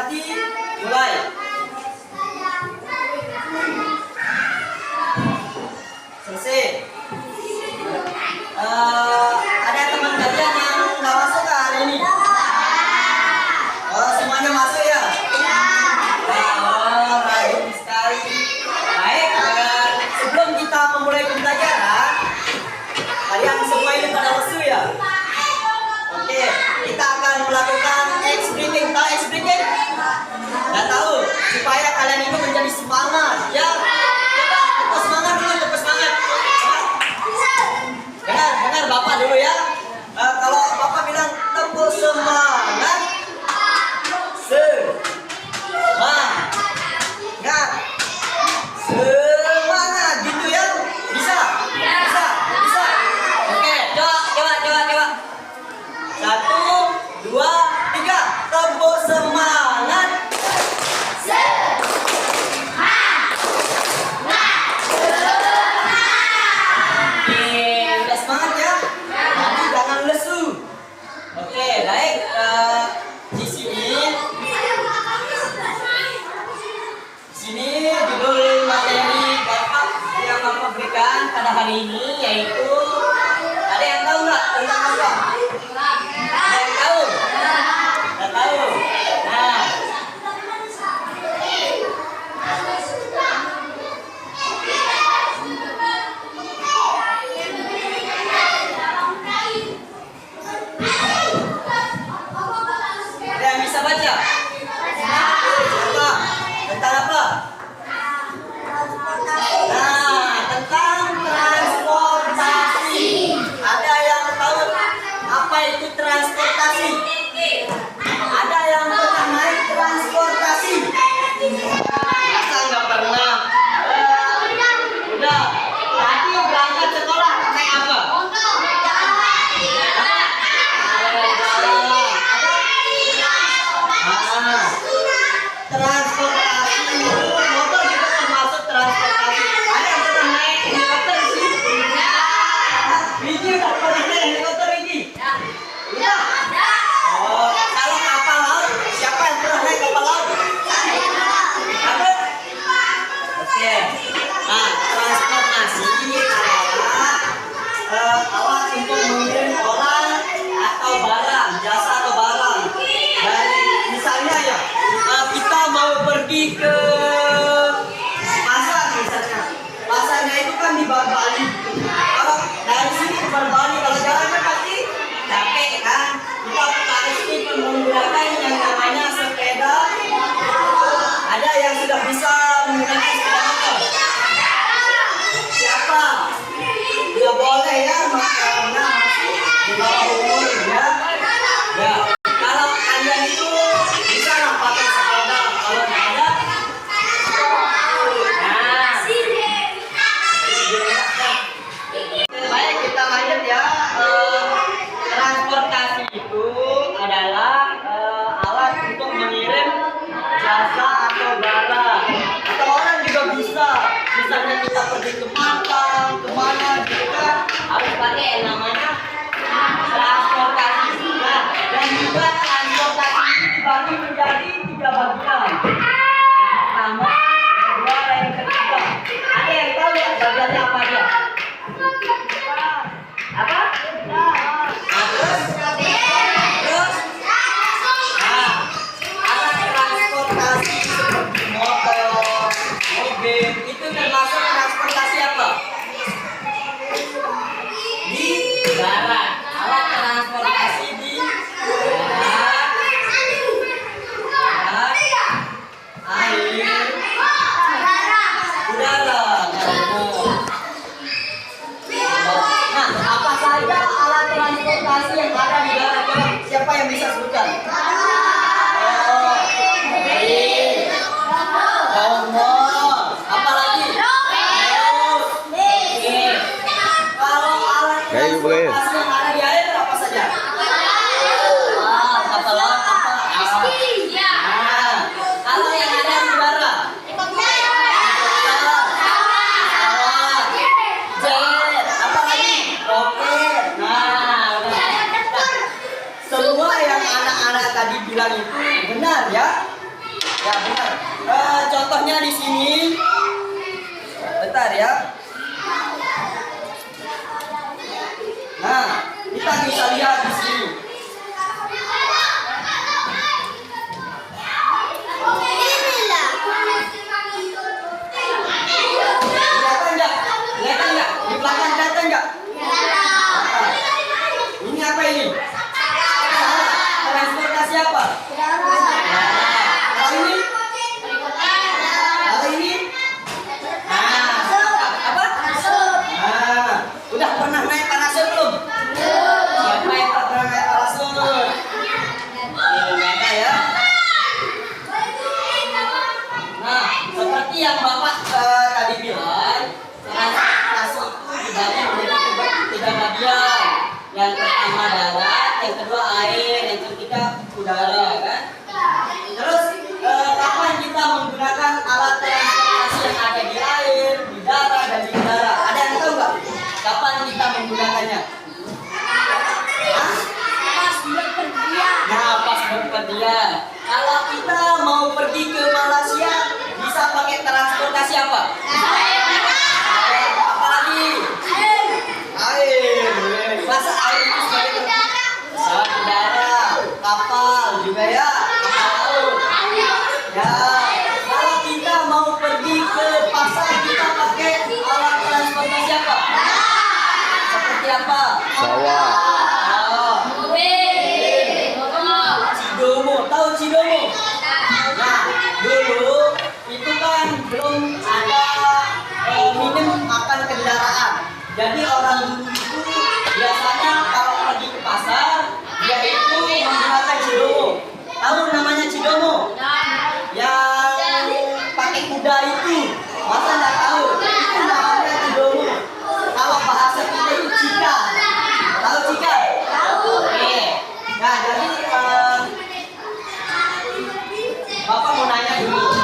berarti mulai. Selesai. Ada teman kalian yang nggak masuk ke hari ini? Oh, semuanya masuk ya? Oh, rajin sekali. Baik, sebelum kita memulai pembelajaran, kalian semua ini pada lesu ya? Oke, kita akan melakukan X breathing. Tahu X breathing? Nggak tahu? Supaya kalian itu menjadi semangat, ya? Tepuk semangat dulu, tepuk semangat. Dengar Bapak dulu ya. Kalau Bapak bilang tepuk semangat, semangat gitu ya. Bisa. Oke, coba. 1, 2, 3, tepuk semangat. Udah semangat ya. Nanti jangan lesu. Oke, baik. Di sini judul materi Bapak yang Bapak berikan pada hari ini yaitu, ada yang tahu nggak tentang apa? Ada yang tahu? Nggak tahu. Nah, ada yang bisa baca? Apa? Tentang apa? Nah, tentang transportasi. Ada yang tahu apa itu transportasi? Ada yang pernah naik transportasi? Masa nggak pernah? Udah. Tadi berangkat sekolah naik apa? Transportasi itu motor juga termasuk transportasi. Ada yang pernah naik helikopter sih? Riki udah pernah naik helikopter Riki? Udah? Oh, kalau kapal laut, siapa yang pernah naik kapal laut? Ada? Oke. Nah, transportasi adalah alat untuk mengirim orang atau barang, jasa atau barang. Dari misalnya ya, kita mau pergi ke pasar misalnya. Pasarnya itu kan di Bali. Kalau dari sini ke Bali, kalau jalannya pasti capek kan. Kita pasti menggunakan yang namanya sepeda. Ada yang sudah bisa menggunakan sepeda motor? Siapa? Tidak boleh ya, karena masih di bawah umur ya. Ya. Kalau kalian itu bisa lah pakai sepeda. Kalau nggak ada, baik kita lanjut ya. Transportasi itu adalah alat untuk mengirim jasa atau barang. Atau orang juga bisa. Misalnya kita pergi ke Malang, kemana juga harus pakai yang namanya transportasi. Nah, dan juga transportasi ini dibagi menjadi 3 bagian. Yang pertama, yang kedua, dan yang ketiga. Ada yang tahu ya bagiannya apa aja? Apa? Alat transportasi seperti motor, mobil, itu termasuk transportasi apa? Di darat. Alat transportasi di darat, air, udara. Nah, apa saja alat transportasi yang ada di darat? Coba, siapa yang bisa sebutkan? Apa lagi? Kalau alat transportasi yang ada di air apa saja? Kapal laut apa? Kalau yang ada di udara? Jet, apa lagi? Roket. Semua yang anak-anak tadi bilang itu benar ya. Ya benar. Contohnya di sini. Bentar ya. Nah, kita bisa lihat di sini. Kelihatan nggak? Kelihatan nggak? Di belakang kelihatan nggak? Ini apa ini? Transportasi apa? Kalau ini? Kalau ini? Apa? Udah pernah naik parasut belum? Siapa yang tak pernah naik parasut? Ini ya. Nah, seperti yang Bapak tadi bilang, transportasi itu dibagi menjadi tiga bagian. Yang pertama darat, yang kedua air, yang ketiga udara, kan? Terus kapan kita menggunakan alat transportasi yang ada di air, di darat, dan di udara? Ada yang tahu nggak? Kapan kita menggunakannya? Nah, pas berpergian. Kalau kita mau pergi ke Malaysia, bisa pakai transportasi apa? Apalagi? Air. Masa air itu sebagai pesawat udara, kapal juga ya, kapal laut. Ya, kalau kita mau pergi ke pasar, kita pakai alat transportasi apa? Seperti apa? Pesawat. Cidomo, tahu Cidomo? Nah, dulu itu kan belum ada minim akan kendaraan. Jadi orang dulu itu biasanya kalau pergi ke pasar, dia itu menggunakan Cidomo. Tahu namanya Cidomo? Yang pakai kuda itu. Masa nggak tahu? Itu namanya Cidomo. Kalau bahasa kita itu Cika. Tahu Cika? Tahu. Oke. Nah, jadi Bapak mau nanya dulu,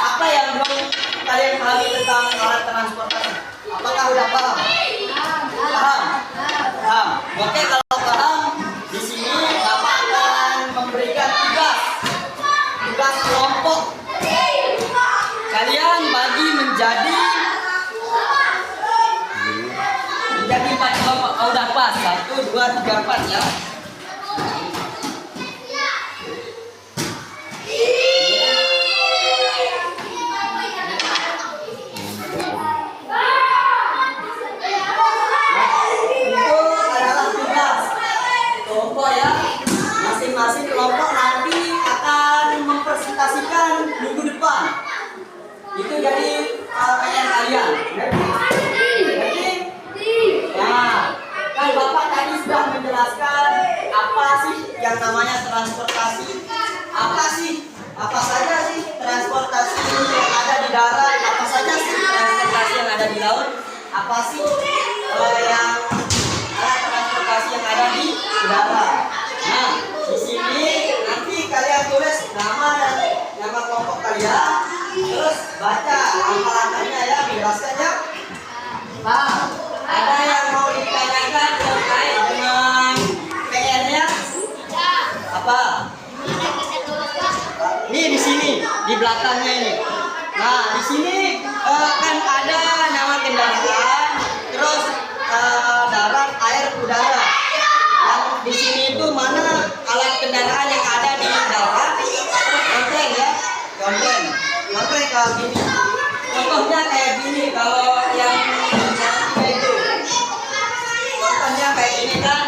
apa yang belum kalian pahami tentang alat transportasi? Apakah udah paham? Paham? Paham. Oke, kalau paham, di sini Bapak akan memberikan tugas kelompok. Kalian bagi menjadi 4 kelompok. Oh, udah pas. 1, 2, 3, 4 ya. Masing-masing kelompok nanti akan mempresentasikan minggu depan. Itu jadi PR kalian. Jadi, nah, kan Bapak tadi sudah menjelaskan apa sih yang namanya transportasi. Apa saja sih transportasi yang ada di darat, apa saja sih transportasi yang ada di laut, apa sih yang alat transportasi yang ada di udara. Nah, di sini nanti kalian tulis nama dan nama kelompok kalian, terus baca langkah-langkahnya ya, menjelaskan ya. Nah, ada yang mau ditanyakan terkait dengan PR-nya? Apa? Ini di sini, di belakangnya ini. Nah, di sini kan ada nama kendaraan, terus darat, air, udara. Yang di sini itu mana alat kendaraan yang ada di darat? Kontreng ya, kontreng kayak gini. Contohnya kayak gini kalau yang kayak itu. Contohnya kayak gini kan.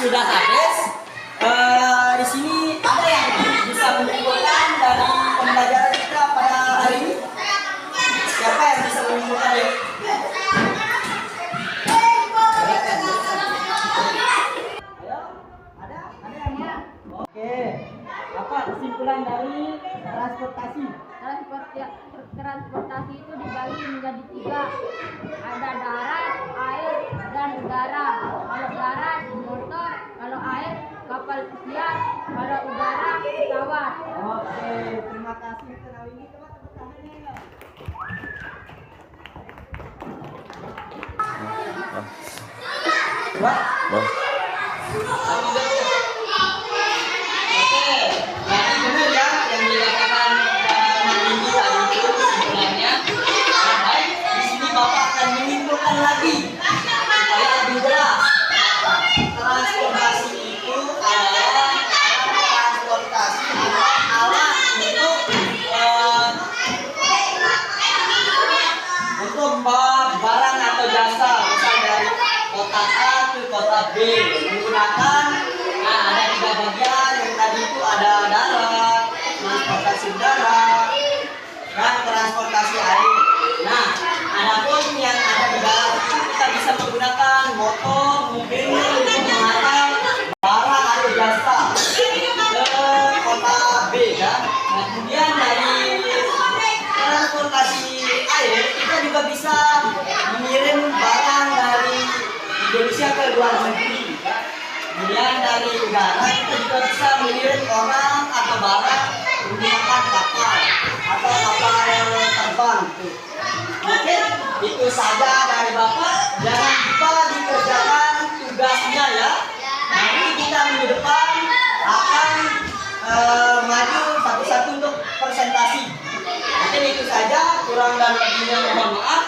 sudah habis. Di sini ada yang bisa menyimpulkan dari pembelajaran kita pada hari ini? Siapa yang bisa menyimpulkan ya? Oke, apa kesimpulan dari transportasi? Transportasi itu dibagi menjadi 3. Ada darat, air, dan udara. Kalau darat, motor. Kalau air, kapal pesiar. Kalau udara, pesawat. Oke, terima kasih Kak Windy. Coba tepuk tangannya. Coba. Oke, jadi benar ya yang dikatakan Windy tadi itu kesimpulannya. Nah, baik, di sini Bapak akan menyimpulkan lagi supaya lebih jelas. Transportasi itu adalah transportasi atau alat untuk membawa barang atau jasa, misal dari kota A ke kota B menggunakan ada 3 bagian. Yang tadi itu ada darat, transportasi udara, dan transportasi air. Nah, adapun yang ada di darat itu kita bisa menggunakan motor, mobil untuk mengantar barang atau jasa ke kota B ya. Nah, kemudian dari transportasi air kita juga bisa mengirim barang dari Indonesia ke luar negeri. Kemudian dari udara kita juga bisa mengirim orang atau barang menggunakan kapal atau kapal terbang. Mungkin itu saja dari Bapak. Jangan lupa dikerjakan tugasnya ya. Nanti kita minggu depan akan maju satu-satu untuk presentasi. Mungkin itu saja, kurang dan lebihnya mohon maaf.